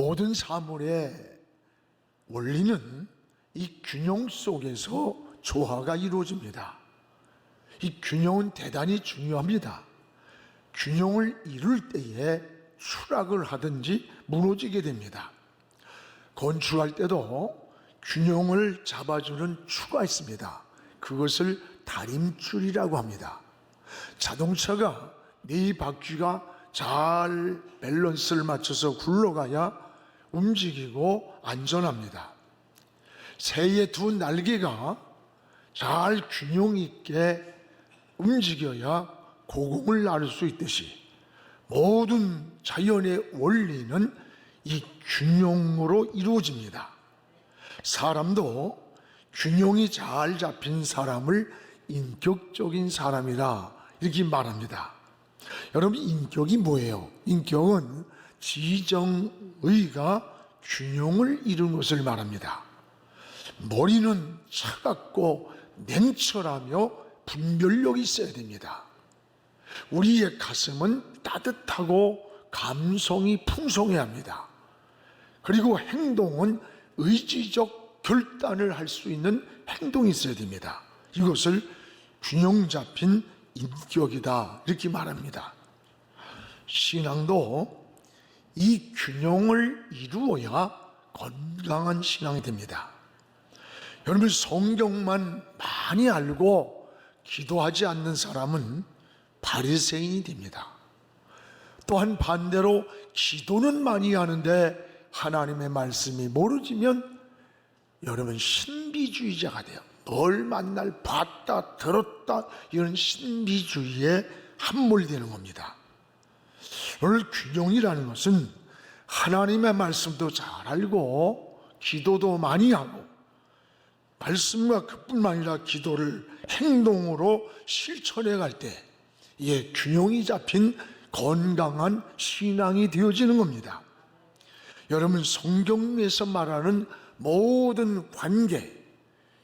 모든 사물의 원리는 이 균형 속에서 조화가 이루어집니다. 이 균형은 대단히 중요합니다. 균형을 이룰 때에 추락을 하든지 무너지게 됩니다. 건축할 때도 균형을 잡아주는 추가 있습니다. 그것을 다림줄이라고 합니다. 자동차가 네 바퀴가 잘 밸런스를 맞춰서 굴러가야 움직이고 안전합니다. 새의 두 날개가 잘 균형 있게 움직여야 고공을 나를 수 있듯이 모든 자연의 원리는 이 균형으로 이루어집니다. 사람도 균형이 잘 잡힌 사람을 인격적인 사람이라 이렇게 말합니다. 여러분, 인격이 뭐예요? 인격은 지정의가 균형을 이룬 것을 말합니다. 머리는 차갑고 냉철하며 분별력이 있어야 됩니다. 우리의 가슴은 따뜻하고 감성이 풍성해야 합니다. 그리고 행동은 의지적 결단을 할 수 있는 행동이 있어야 됩니다. 이것을 균형 잡힌 인격이다 이렇게 말합니다. 신앙도 이 균형을 이루어야 건강한 신앙이 됩니다. 여러분, 성경만 많이 알고 기도하지 않는 사람은 바리새인이 됩니다. 또한 반대로 기도는 많이 하는데 하나님의 말씀이 모르지면 여러분 신비주의자가 돼요. 뭘 만날 봤다 들었다 이런 신비주의에 함몰되는 겁니다. 오늘 균형이라는 것은 하나님의 말씀도 잘 알고 기도도 많이 하고 말씀과 그뿐만 아니라 기도를 행동으로 실천해 갈 때 이게 균형이 잡힌 건강한 신앙이 되어지는 겁니다. 여러분, 성경에서 말하는 모든 관계,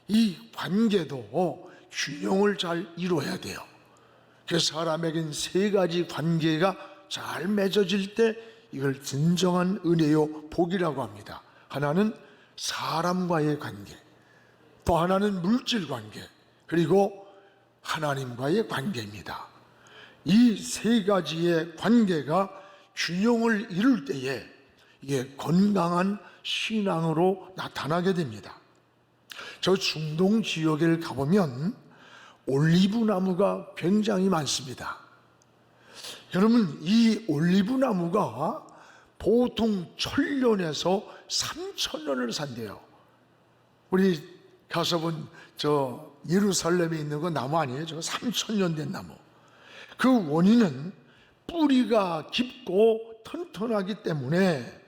이 관계도 균형을 잘 이루어야 돼요. 그래서 사람에겐 세 가지 관계가 잘 맺어질 때 이걸 진정한 은혜요 복이라고 합니다. 하나는 사람과의 관계, 또 하나는 물질 관계, 그리고 하나님과의 관계입니다. 이 세 가지의 관계가 균형을 이룰 때에 이게 건강한 신앙으로 나타나게 됩니다. 저 중동 지역에 가보면 올리브 나무가 굉장히 많습니다. 여러분, 이 올리브 나무가 보통 1000년에서 3000년을 산대요. 우리 가서 본 저 예루살렘에 있는 거 나무 아니에요? 저 3000년 된 나무. 그 원인은 뿌리가 깊고 튼튼하기 때문에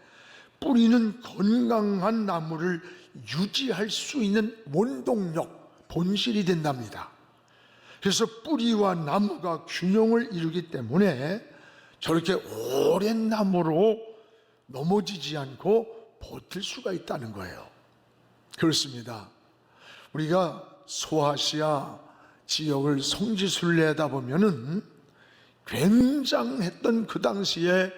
뿌리는 건강한 나무를 유지할 수 있는 원동력, 본실이 된답니다. 그래서 뿌리와 나무가 균형을 이루기 때문에 저렇게 오랜 나무로 넘어지지 않고 버틸 수가 있다는 거예요. 그렇습니다. 우리가 소아시아 지역을 성지순례하다 보면은 굉장했던 그 당시에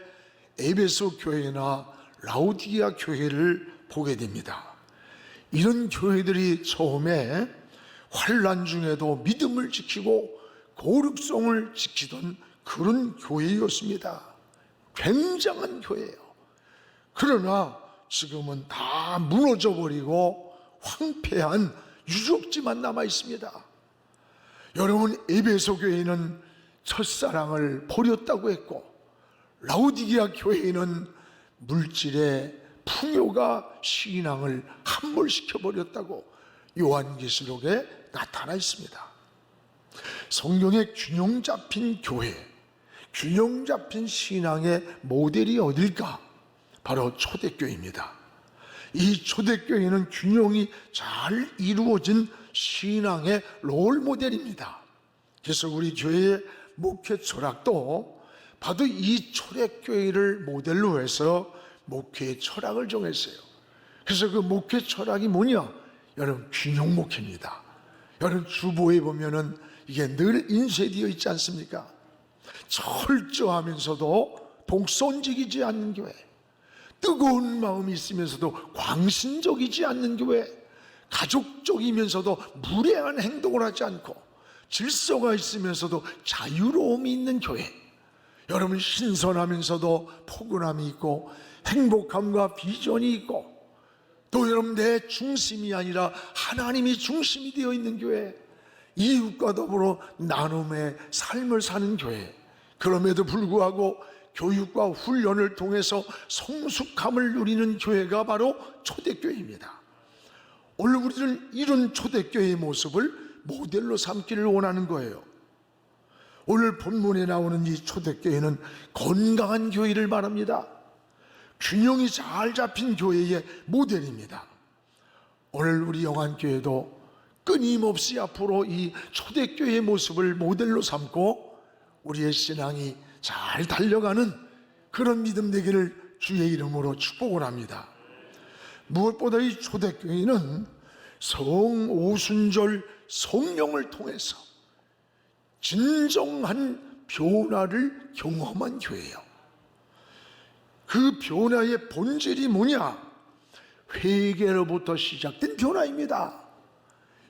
에베소 교회나 라우디게아 교회를 보게 됩니다. 이런 교회들이 처음에 환난 중에도 믿음을 지키고 거룩성을 지키던 그런 교회였습니다. 굉장한 교회예요. 그러나 지금은 다 무너져 버리고 황폐한 유적지만 남아 있습니다. 여러분, 에베소 교회는 첫사랑을 버렸다고 했고 라우디게아 교회는 물질의 풍요가 신앙을 함몰시켜 버렸다고 요한계시록에 나타나 있습니다. 성경의 균형 잡힌 교회, 균형 잡힌 신앙의 모델이 어딜까? 바로 초대교회입니다. 이 초대교회는 균형이 잘 이루어진 신앙의 롤 모델입니다. 그래서 우리 교회의 목회 철학도 바로 이 초대교회를 모델로 해서 목회의 철학을 정했어요. 그래서 그 목회 철학이 뭐냐? 여러분, 균형 목회입니다. 여러분, 주보에 보면은 이게 늘 인쇄되어 있지 않습니까? 철저하면서도 독선적이지 않는 교회, 뜨거운 마음이 있으면서도 광신적이지 않는 교회, 가족적이면서도 무례한 행동을 하지 않고 질서가 있으면서도 자유로움이 있는 교회, 여러분 신선하면서도 포근함이 있고 행복함과 비전이 있고, 또 여러분 내 중심이 아니라 하나님이 중심이 되어 있는 교회, 이웃과 더불어 나눔의 삶을 사는 교회, 그럼에도 불구하고 교육과 훈련을 통해서 성숙함을 누리는 교회가 바로 초대교회입니다. 오늘 우리는 이런 초대교회의 모습을 모델로 삼기를 원하는 거예요. 오늘 본문에 나오는 이 초대교회는 건강한 교회를 말합니다. 균형이 잘 잡힌 교회의 모델입니다. 오늘 우리 영안교회도 끊임없이 앞으로 이 초대교회의 모습을 모델로 삼고 우리의 신앙이 잘 달려가는 그런 믿음 되기를 주의 이름으로 축복을 합니다. 무엇보다 이 초대교회는 성오순절 성령을 통해서 진정한 변화를 경험한 교회예요. 그 변화의 본질이 뭐냐? 회개로부터 시작된 변화입니다.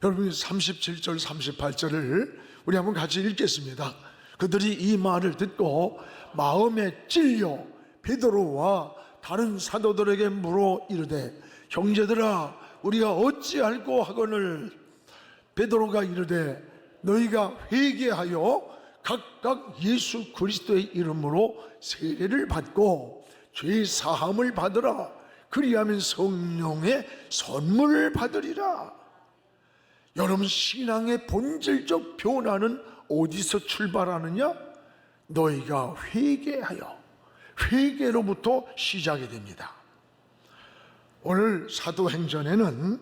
여러분 37절 38절을 우리 한번 같이 읽겠습니다. 그들이 이 말을 듣고 마음에 찔려 베드로와 다른 사도들에게 물어 이르되 형제들아 우리가 어찌할꼬 하거늘. 베드로가 이르되 너희가 회개하여 각각 예수 그리스도의 이름으로 세례를 받고 죄 사함을 받으라. 그리하면 성령의 선물을 받으리라. 여러분 신앙의 본질적 변화는 어디서 출발하느냐? 너희가 회개하여, 회개로부터 시작이 됩니다. 오늘 사도행전에는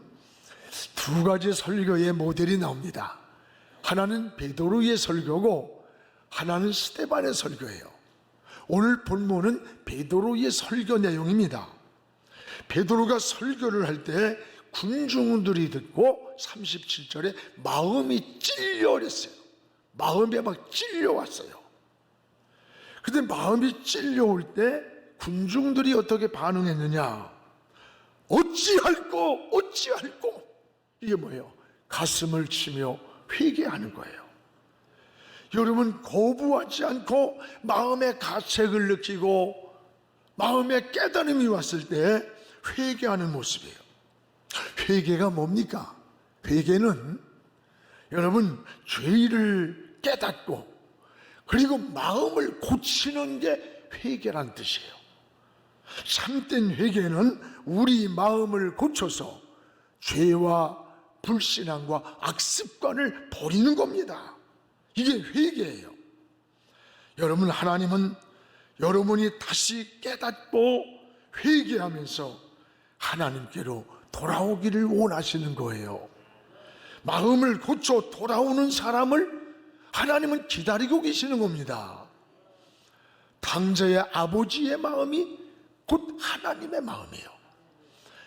두 가지 설교의 모델이 나옵니다. 하나는 베드로의 설교고 하나는 스데반의 설교예요. 오늘 본문은 베드로의 설교 내용입니다. 베드로가 설교를 할 때 군중들이 듣고 37절에 마음이 찔려 그랬어요. 마음에 막 찔려왔어요. 근데 마음이 찔려올 때 군중들이 어떻게 반응했느냐? 어찌할꼬 어찌할꼬. 이게 뭐예요? 가슴을 치며 회개하는 거예요. 여러분 거부하지 않고 마음의 가책을 느끼고 마음의 깨달음이 왔을 때 회개하는 모습이에요. 회개가 뭡니까? 회개는 여러분 죄를 깨닫고 그리고 마음을 고치는 게 회개란 뜻이에요. 참된 회개는 우리 마음을 고쳐서 죄와 불신앙과 악습관을 버리는 겁니다. 이게 회개예요. 여러분 하나님은 여러분이 다시 깨닫고 회개하면서 하나님께로 돌아오기를 원하시는 거예요. 마음을 고쳐 돌아오는 사람을 하나님은 기다리고 계시는 겁니다. 당자의 아버지의 마음이 곧 하나님의 마음이에요.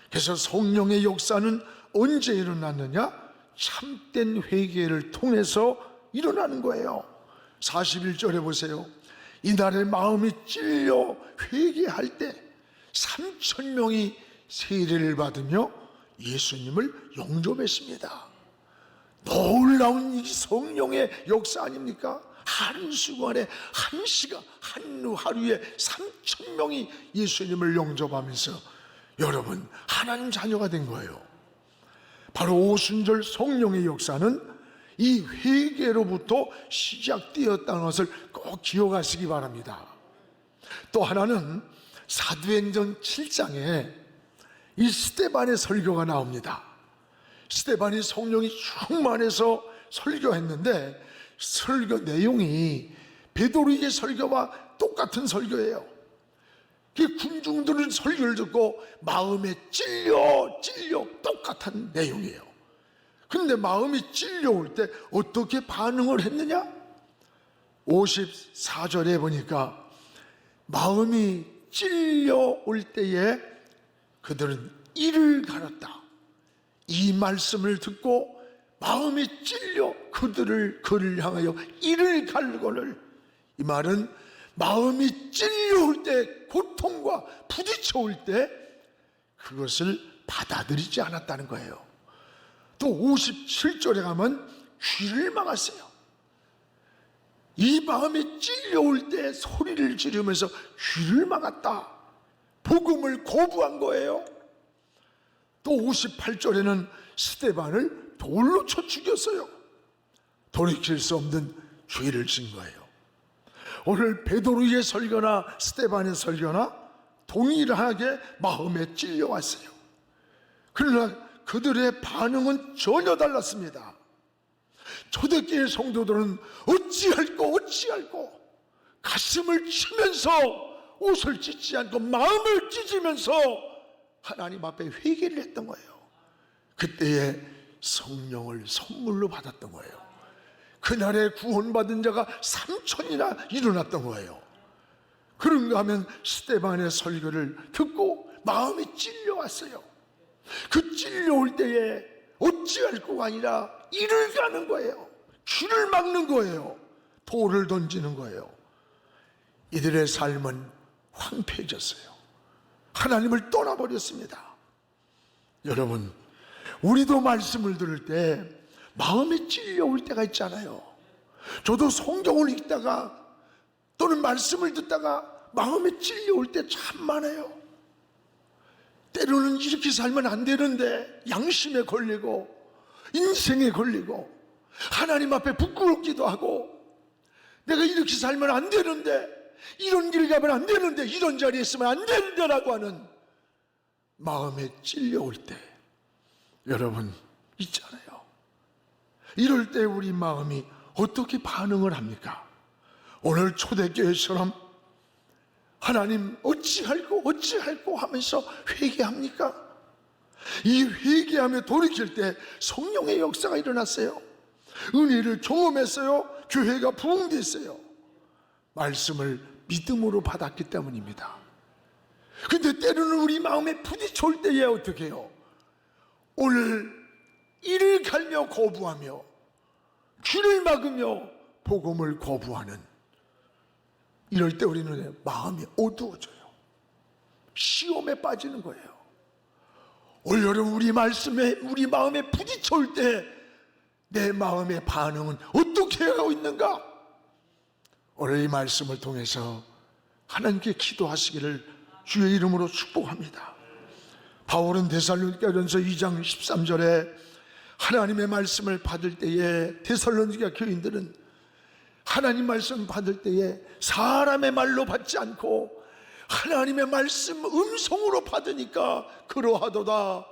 그래서 성령의 역사는 언제 일어났느냐? 참된 회개를 통해서 일어나는 거예요. 41절에 보세요. 이날에 마음이 찔려 회개할 때 3,000명이 세례를 받으며 예수님을 영접했습니다. 놀라운 이 성령의 역사 아닙니까? 한순간에 한 시간 한 하루에 3,000명이 예수님을 영접하면서 여러분 하나님 자녀가 된 거예요. 바로 오순절 성령의 역사는 이 회개로부터 시작되었다는 것을 꼭 기억하시기 바랍니다. 또 하나는 사도행전 7장에 이 스데반의 설교가 나옵니다. 스데반이 성령이 충만해서 설교했는데 설교 내용이 베드로의 설교와 똑같은 설교예요. 그 군중들은 설교를 듣고 마음에 찔려 똑같은 내용이에요. 근데 마음이 찔려올 때 어떻게 반응을 했느냐? 54절에 보니까 마음이 찔려올 때에 그들은 이를 갈았다. 이 말씀을 듣고 마음이 찔려 그를 향하여 이를 갈거늘. 이 말은 마음이 찔려올 때, 고통과 부딪혀올 때 그것을 받아들이지 않았다는 거예요. 또 57절에 가면 귀를 막았어요. 이 마음이 찔려올 때 소리를 지르면서 귀를 막았다. 복음을 거부한 거예요. 또 58절에는 스데반을 돌로 쳐 죽였어요. 돌이킬 수 없는 죄를 진 거예요. 오늘 베드로의 설교나 스데반의 설교나 동일하게 마음에 찔려왔어요. 그러나 그들의 반응은 전혀 달랐습니다. 초대교회 성도들은 어찌할꼬 가슴을 치면서 옷을 찢지 않고 마음을 찢으면서 하나님 앞에 회개를 했던 거예요. 그때에 성령을 선물로 받았던 거예요. 그날에 구원받은 자가 3,000이나 일어났던 거예요. 그런가 하면 스데반의 설교를 듣고 마음이 찔려왔어요. 그 찔려올 때에 어찌할꼬가 아니라 이를 가는 거예요. 귀를 막는 거예요. 돌을 던지는 거예요. 이들의 삶은 황폐해졌어요. 하나님을 떠나버렸습니다. 여러분, 우리도 말씀을 들을 때 마음이 찔려올 때가 있잖아요. 저도 성경을 읽다가 또는 말씀을 듣다가 마음이 찔려올 때 참 많아요. 때로는 이렇게 살면 안 되는데 양심에 걸리고 인생에 걸리고 하나님 앞에 부끄럽기도 하고 내가 이렇게 살면 안 되는데, 이런 길 가면 안 되는데, 이런 자리에 있으면 안 되는데라고 하는 마음에 찔려올 때 여러분 있잖아요. 이럴 때 우리 마음이 어떻게 반응을 합니까? 오늘 초대교회처럼 하나님 어찌할꼬 하면서 회개합니까? 이 회개하며 돌이킬 때 성령의 역사가 일어났어요. 은혜를 경험했어요. 교회가 부흥됐어요. 말씀을 믿음으로 받았기 때문입니다. 근데 때로는 우리 마음에 부딪혀올 때에 어떻게 해요? 오늘 이를 갈며 거부하며 귀를 막으며 복음을 거부하는, 이럴 때 우리는 마음이 어두워져요. 시험에 빠지는 거예요. 올 여름 우리 마음에 부딪혀올 때 내 마음의 반응은 어떻게 하고 있는가? 오늘 이 말씀을 통해서 하나님께 기도하시기를 주의 이름으로 축복합니다. 바울은 데살로니가전서 2장 13절에 하나님의 말씀을 받을 때에 데살로니가 교인들은 하나님 말씀 받을 때에 사람의 말로 받지 않고 하나님의 말씀 음성으로 받으니까 그러하도다.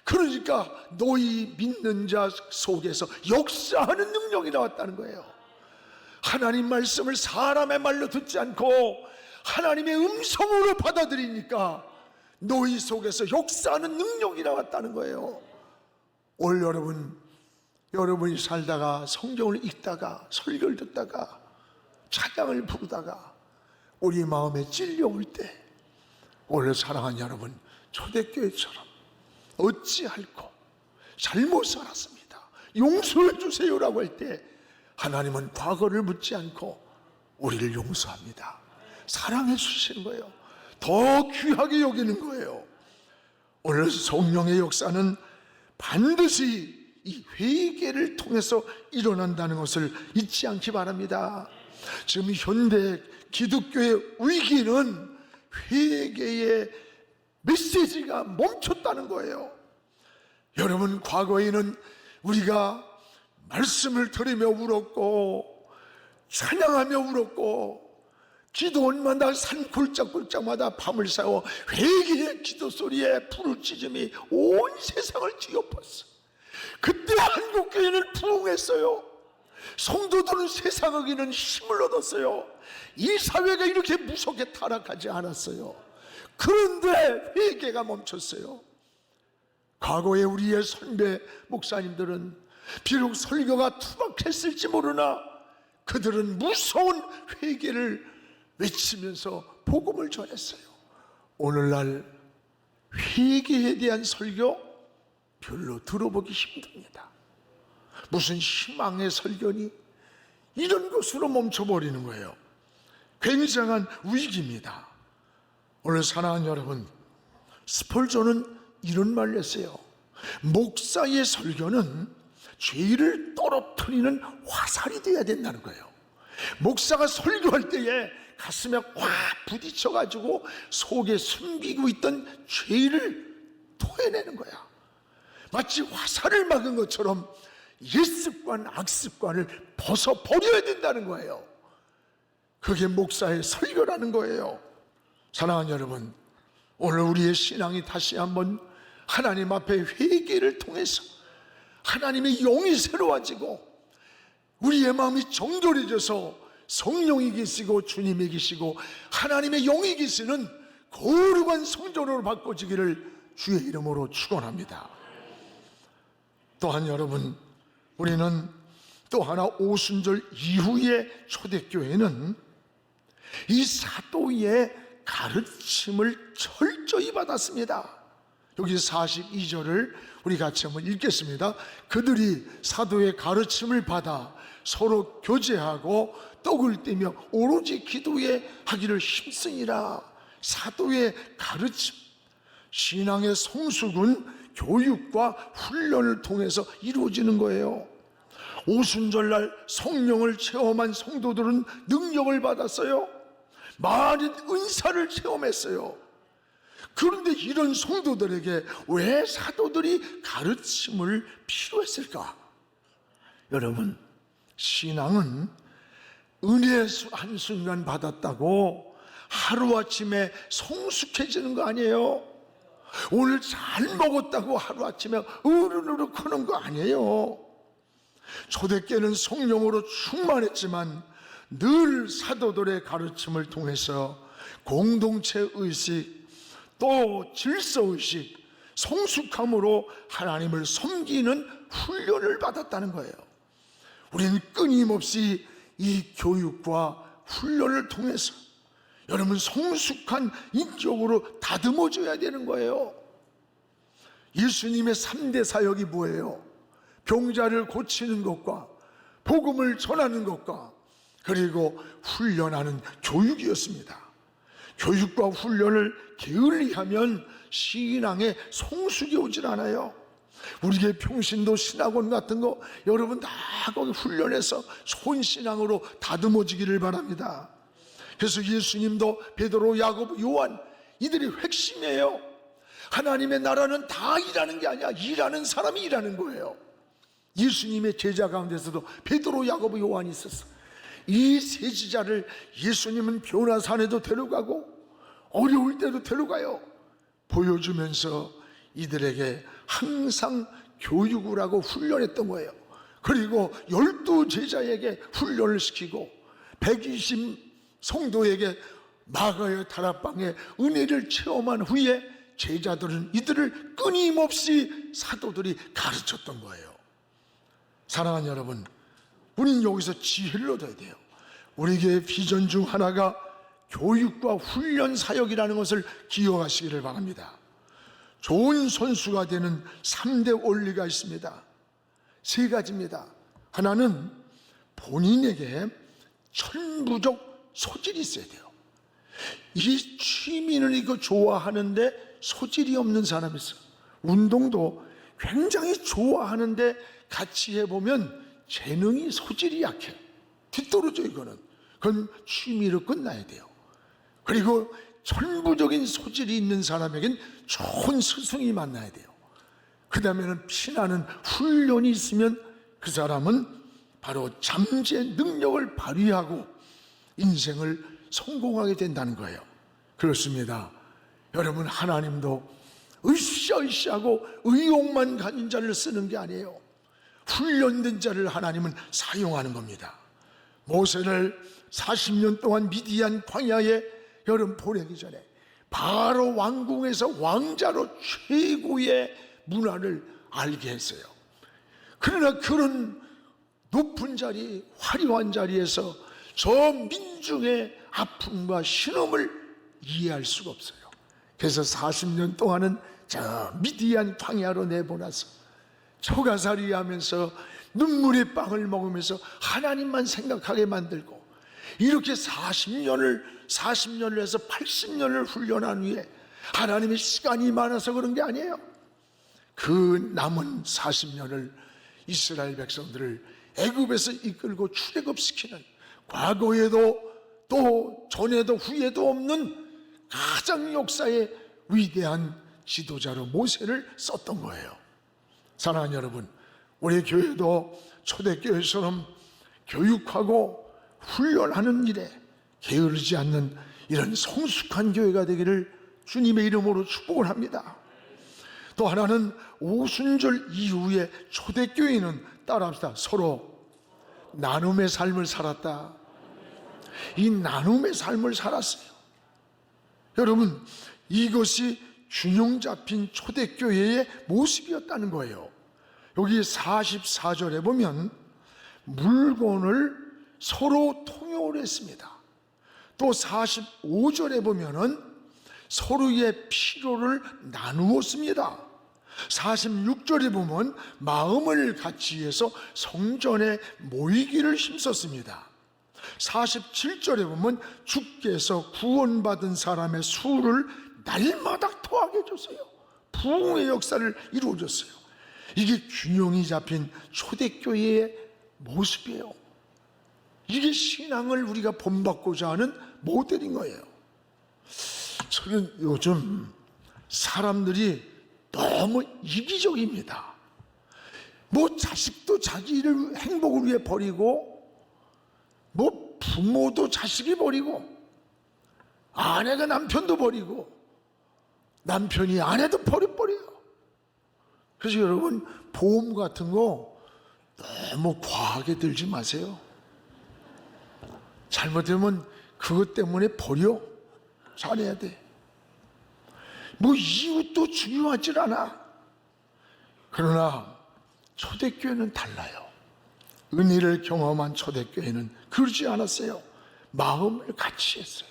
그러니까 너희 믿는 자 속에서 역사하는 능력이 나왔다는 거예요. 하나님 말씀을 사람의 말로 듣지 않고 하나님의 음성으로 받아들이니까 너희 속에서 역사하는 능력이 나왔다는 거예요. 올 여러분이 살다가 성경을 읽다가 설교를 듣다가 찬양을 부르다가 우리 마음에 찔려올 때, 오늘 사랑하는 여러분, 초대교회처럼 어찌할꼬 잘못 살았습니다, 용서해 주세요라고 할 때 하나님은 과거를 묻지 않고 우리를 용서합니다. 사랑해 주시는 거예요. 더 귀하게 여기는 거예요. 오늘 성령의 역사는 반드시 이 회개를 통해서 일어난다는 것을 잊지 않기 바랍니다. 지금 현대 기독교의 위기는 회개의 메시지가 멈췄다는 거예요. 여러분, 과거에는 우리가 말씀을 들으며 울었고 찬양하며 울었고 기도원마다 산 골짜골짜마다 밤을 새워 회개의 기도 소리에 부르짖음이 온 세상을 뒤엎었어. 그때 한국교회는 부흥했어요. 성도들은 세상에게는 힘을 얻었어요. 이 사회가 이렇게 무섭게 타락하지 않았어요. 그런데 회개가 멈췄어요. 과거에 우리의 선배 목사님들은 비록 설교가 투박했을지 모르나 그들은 무서운 회개를 외치면서 복음을 전했어요. 오늘날 회개에 대한 설교 별로 들어보기 힘듭니다. 무슨 희망의 설교니? 이런 것으로 멈춰버리는 거예요. 굉장한 위기입니다. 오늘 사랑하는 여러분, 스펄전은 이런 말을 했어요. 목사의 설교는 죄를 떨어뜨리는 화살이 되어야 된다는 거예요. 목사가 설교할 때에 가슴에 확 부딪혀가지고 속에 숨기고 있던 죄를 토해내는 거야. 마치 화살을 막은 것처럼 옛습관, 악습관을 벗어버려야 된다는 거예요. 그게 목사의 설교라는 거예요. 사랑하는 여러분, 오늘 우리의 신앙이 다시 한번 하나님 앞에 회개를 통해서 하나님의 영이 새로워지고 우리의 마음이 정결해져서 성령이 계시고 주님이 계시고 하나님의 영이 계시는 거룩한 성전으로 바꿔지기를 주의 이름으로 축원합니다. 또한 여러분, 우리는 또 하나 오순절 이후의 초대교회는 이 사도의 가르침을 철저히 받았습니다. 여기 42절을 우리 같이 한번 읽겠습니다. 그들이 사도의 가르침을 받아 서로 교제하고 떡을 떼며 오로지 기도에 하기를 힘쓰니라. 사도의 가르침, 신앙의 성숙은 교육과 훈련을 통해서 이루어지는 거예요. 오순절날 성령을 체험한 성도들은 능력을 받았어요. 많은 은사를 체험했어요. 그런데 이런 성도들에게 왜 사도들이 가르침을 필요했을까? 여러분, 신앙은 은혜 한순간 받았다고 하루아침에 성숙해지는 거 아니에요. 오늘 잘 먹었다고 하루아침에 으르르르 크는 거 아니에요. 초대교회는 성령으로 충만했지만 늘 사도들의 가르침을 통해서 공동체 의식, 또 질서의식, 성숙함으로 하나님을 섬기는 훈련을 받았다는 거예요. 우리는 끊임없이 이 교육과 훈련을 통해서 여러분 성숙한 인격으로 다듬어져야 되는 거예요. 예수님의 3대 사역이 뭐예요? 병자를 고치는 것과 복음을 전하는 것과 그리고 훈련하는 교육이었습니다. 교육과 훈련을 게을리하면 신앙에 성숙이 오질 않아요. 우리의 평신도 신학원 같은 거 여러분 다 거기 훈련해서 손신앙으로 다듬어지기를 바랍니다. 그래서 예수님도 베드로, 야고보, 요한 이들이 핵심이에요. 하나님의 나라는 다 일하는 게 아니야. 일하는 사람이 일하는 거예요. 예수님의 제자 가운데서도 베드로, 야고보, 요한이 있었어. 이 세 제자를 예수님은 변화산에도 데려가고 어려울 때도 데려가요. 보여주면서 이들에게 항상 교육을 하고 훈련했던 거예요. 그리고 12 제자에게 훈련을 시키고 120 성도에게 마가의 다락방에 은혜를 체험한 후에 제자들은 이들을 끊임없이 사도들이 가르쳤던 거예요. 사랑하는 여러분, 우리는 여기서 지혜를 얻어야 돼요. 우리에게 비전 중 하나가 교육과 훈련 사역이라는 것을 기억하시기를 바랍니다. 좋은 선수가 되는 3대 원리가 있습니다. 3가지입니다. 하나는 본인에게 천부적 소질이 있어야 돼요. 이 취미는 이거 좋아하는데 소질이 없는 사람이 있어요. 운동도 굉장히 좋아하는데 같이 해보면 재능이 소질이 약해요. 뒤떨어져 이거는. 그건 취미로 끝나야 돼요. 그리고 천부적인 소질이 있는 사람에겐 좋은 스승이 만나야 돼요. 그 다음에는 피나는 훈련이 있으면 그 사람은 바로 잠재 능력을 발휘하고 인생을 성공하게 된다는 거예요. 그렇습니다. 여러분, 하나님도 으쌰으쌰하고 의욕만 가진 자를 쓰는 게 아니에요. 훈련된 자를 하나님은 사용하는 겁니다. 모세를 40년 동안 미디안 광야에 여러분 보내기 전에 바로 왕궁에서 왕자로 최고의 문화를 알게 했어요. 그러나 그런 높은 자리, 화려한 자리에서 저 민중의 아픔과 신음을 이해할 수가 없어요. 그래서 40년 동안은 저 미디안 광야로 내보내서 초가살이 하면서 눈물의 빵을 먹으면서 하나님만 생각하게 만들고 이렇게 40년에서 80년을 훈련한 후에 하나님의 시간이 많아서 그런 게 아니에요. 그 남은 40년을 이스라엘 백성들을 애굽에서 이끌고 출애굽시키는, 과거에도 또 전에도 후에도 없는 가장 역사의 위대한 지도자로 모세를 썼던 거예요. 사랑하는 여러분, 우리 교회도 초대교회처럼 교육하고 훈련하는 일에 게으르지 않는 이런 성숙한 교회가 되기를 주님의 이름으로 축복을 합니다. 또 하나는 오순절 이후에 초대교회는 따라합시다. 서로 나눔의 삶을 살았다. 이 나눔의 삶을 살았어요. 여러분, 이것이 균형 잡힌 초대교회의 모습이었다는 거예요. 여기 44절에 보면 물건을 서로 통용을 했습니다. 또 45절에 보면은 서로의 필요를 나누었습니다. 46절에 보면 마음을 같이 해서 성전에 모이기를 힘썼습니다. 47절에 보면 주께서 구원받은 사람의 수를 날마다 더하게 해줬어요. 부흥의 역사를 이루어졌어요. 이게 균형이 잡힌 초대교회의 모습이에요. 이게 신앙을 우리가 본받고자 하는 모델인 거예요. 저는 요즘 사람들이 너무 이기적입니다. 뭐 자식도 자기를 행복을 위해 버리고, 뭐 부모도 자식이 버리고, 아내가 남편도 버리고, 남편이 아내도 버려요. 그래서 여러분, 보험 같은 거 너무 과하게 들지 마세요. 잘못되면 그것 때문에 버려. 잘해야 돼. 뭐 이웃도 중요하질 않아. 그러나 초대교회는 달라요. 은혜를 경험한 초대교회는 그러지 않았어요. 마음을 같이 했어요.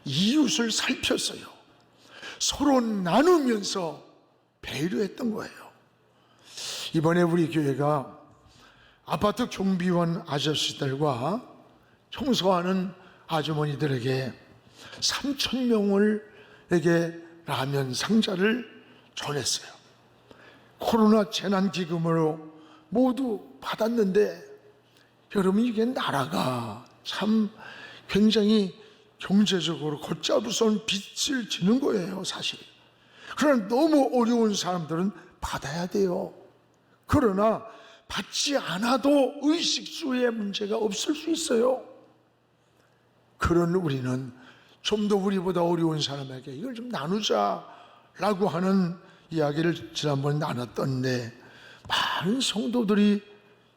이웃을 살폈어요. 서로 나누면서 배려했던 거예요. 이번에 우리 교회가 아파트 경비원 아저씨들과 청소하는 아주머니들에게 3,000명에게 라면 상자를 전했어요. 코로나 재난기금으로 모두 받았는데, 여러분, 이게 나라가 참 굉장히 경제적으로 걷잡을 빚을 지는 거예요, 사실. 그러나 너무 어려운 사람들은 받아야 돼요. 그러나 받지 않아도 의식주의 문제가 없을 수 있어요. 그런 우리는 좀 더 우리보다 어려운 사람에게 이걸 좀 나누자라고 하는 이야기를 지난번에 나눴던데, 많은 성도들이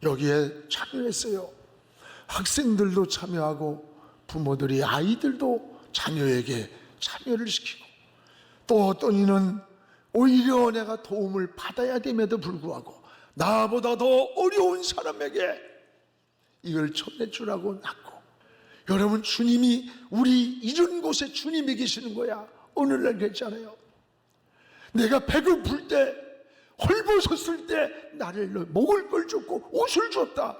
여기에 참여했어요. 학생들도 참여하고 부모들이 아이들도 자녀에게 참여를 시키고, 또 어떤 이는 오히려 내가 도움을 받아야 됨에도 불구하고 나보다 더 어려운 사람에게 이걸 전해주라고 놨고, 여러분, 주님이 우리 이런 곳에 주님이 계시는 거야. 오늘날 그랬잖아요. 내가 배고플 때, 헐벗었을 때 나를 먹을 걸 줬고 옷을 줬다.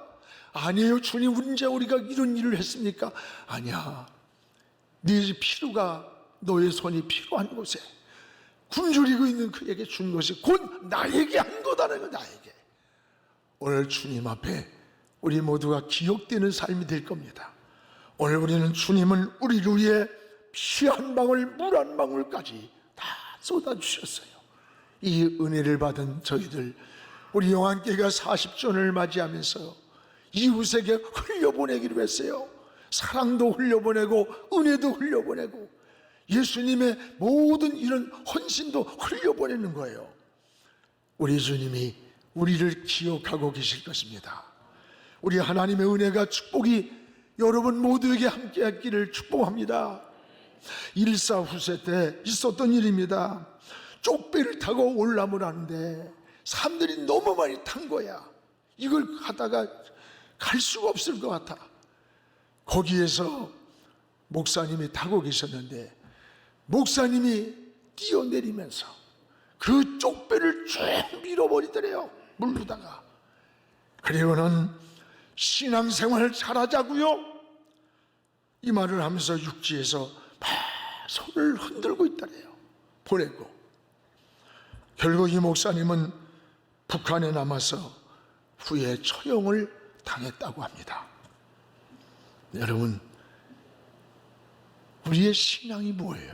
아니에요. 주님, 언제 우리가 이런 일을 했습니까? 아니야. 네 필요가, 너의 손이 필요한 곳에 굶주리고 있는 그에게 준 것이 곧 나에게 한 거다는 거. 나에게. 오늘 주님 앞에 우리 모두가 기억되는 삶이 될 겁니다. 오늘 우리는 주님은 우리를 위해 피 한 방울, 물 한 방울까지 다 쏟아주셨어요. 이 은혜를 받은 저희들, 우리 영안교회가 40주년을 맞이하면서 이웃에게 흘려보내기로 했어요. 사랑도 흘려보내고 은혜도 흘려보내고 예수님의 모든 이런 헌신도 흘려보내는 거예요. 우리 주님이 우리를 기억하고 계실 것입니다. 우리 하나님의 은혜가, 축복이 여러분 모두에게 함께하기를 축복합니다. 일사후세 때 있었던 일입니다. 쪽배를 타고 올라을 하는데 사람들이 너무 많이 탄 거야. 이걸 가다가 갈 수가 없을 것 같아. 거기에서 목사님이 타고 계셨는데, 목사님이 뛰어내리면서 그 쪽배를 쭉 밀어버리더래요. 물르다가. 그리고는 신앙생활을 잘하자고요, 이 말을 하면서 육지에서 막 손을 흔들고 있다래요. 보내고. 결국 이 목사님은 북한에 남아서 후에 처형을 당했다고 합니다. 여러분, 우리의 신앙이 뭐예요?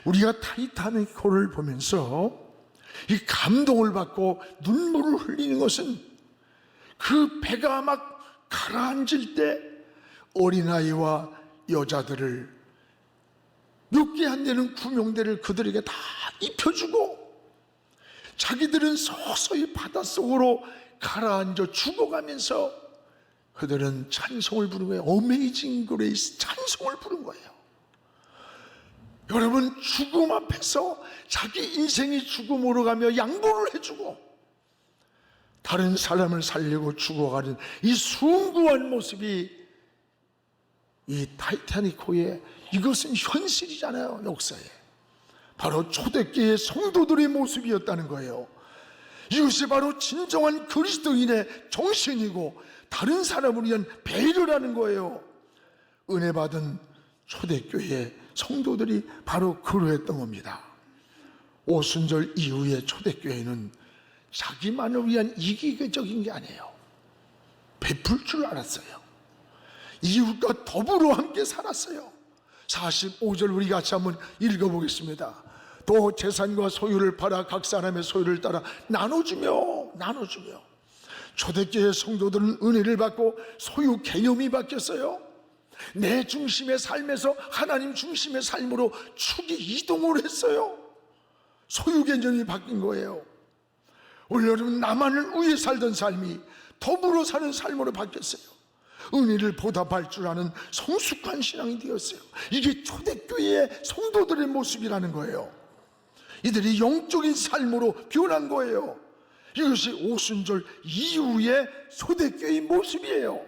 우리가 타이타닉호를 보면서 이 감동을 받고 눈물을 흘리는 것은 그 배가 막 가라앉을 때 어린아이와 여자들을 몇 개 안 되는 구명대를 그들에게 다 입혀주고 자기들은 서서히 바닷속으로 가라앉아 죽어가면서 그들은 찬송을 부른 거예요. 어메이징 그레이스 찬송을 부른 거예요. 여러분, 죽음 앞에서 자기 인생이 죽음으로 가며 양보를 해주고 다른 사람을 살리고 죽어가는 이 숭고한 모습이 이 타이타닉호의 이것은 현실이잖아요. 역사에 바로 초대교회 성도들의 모습이었다는 거예요. 이것이 바로 진정한 그리스도인의 정신이고 다른 사람을 위한 배려라는 거예요. 은혜 받은 초대교회 성도들이 바로 그러했던 겁니다. 오순절 이후의 초대교회는 자기만을 위한 이기적인 게 아니에요. 베풀 줄 알았어요. 이웃과 더불어 함께 살았어요. 45절 우리 같이 한번 읽어보겠습니다. 또 재산과 소유를 팔아 각 사람의 소유를 따라 나눠주며 초대교회 성도들은 은혜를 받고 소유 개념이 바뀌었어요. 내 중심의 삶에서 하나님 중심의 삶으로 축이 이동을 했어요. 소유 개념이 바뀐 거예요. 오늘 여러분, 나만을 위해 살던 삶이 더불어 사는 삶으로 바뀌었어요. 은혜를 보답할 줄 아는 성숙한 신앙이 되었어요. 이게 초대교회의 성도들의 모습이라는 거예요. 이들이 영적인 삶으로 변한 거예요. 이것이 오순절 이후의 초대교회의 모습이에요.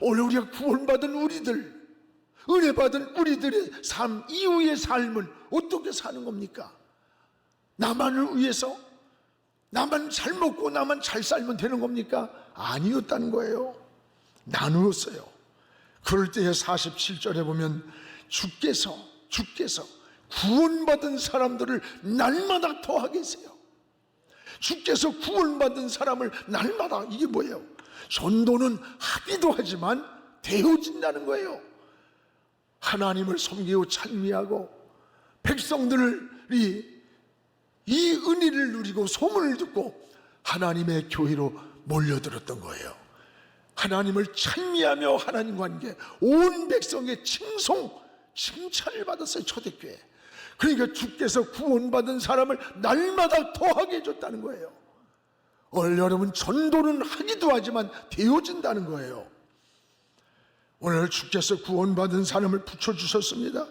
오늘 우리가 구원받은 우리들, 은혜 받은 우리들의 삶 이후의 삶은 어떻게 사는 겁니까? 나만을 위해서 나만 잘 먹고 나만 잘 살면 되는 겁니까? 아니었다는 거예요. 나누었어요. 그럴 때에 47절에 보면 주께서 구원받은 사람들을 날마다 더하게 하세요. 주께서 구원받은 사람을 날마다, 이게 뭐예요? 전도는 하기도 하지만 되어진다는 거예요. 하나님을 섬기고 찬미하고 백성들이 이 은혜를 누리고 소문을 듣고 하나님의 교회로 몰려들었던 거예요. 하나님을 찬미하며 하나님 관계, 온 백성의 칭찬을 받았어요. 초대교회. 그러니까 주께서 구원받은 사람을 날마다 더하게 해줬다는 거예요. 오늘 여러분, 전도는 하기도 하지만 되어진다는 거예요. 오늘 주께서 구원받은 사람을 붙여주셨습니다.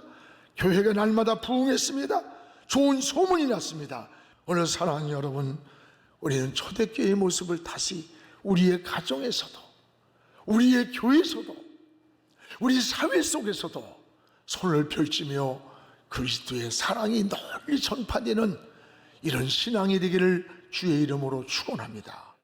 교회가 날마다 부흥했습니다. 좋은 소문이 났습니다. 오늘 사랑하는 여러분, 우리는 초대교회의 모습을 다시 우리의 가정에서도, 우리의 교회에서도, 우리 사회 속에서도 손을 펼치며 그리스도의 사랑이 널리 전파되는 이런 신앙이 되기를 주의 이름으로 축원합니다.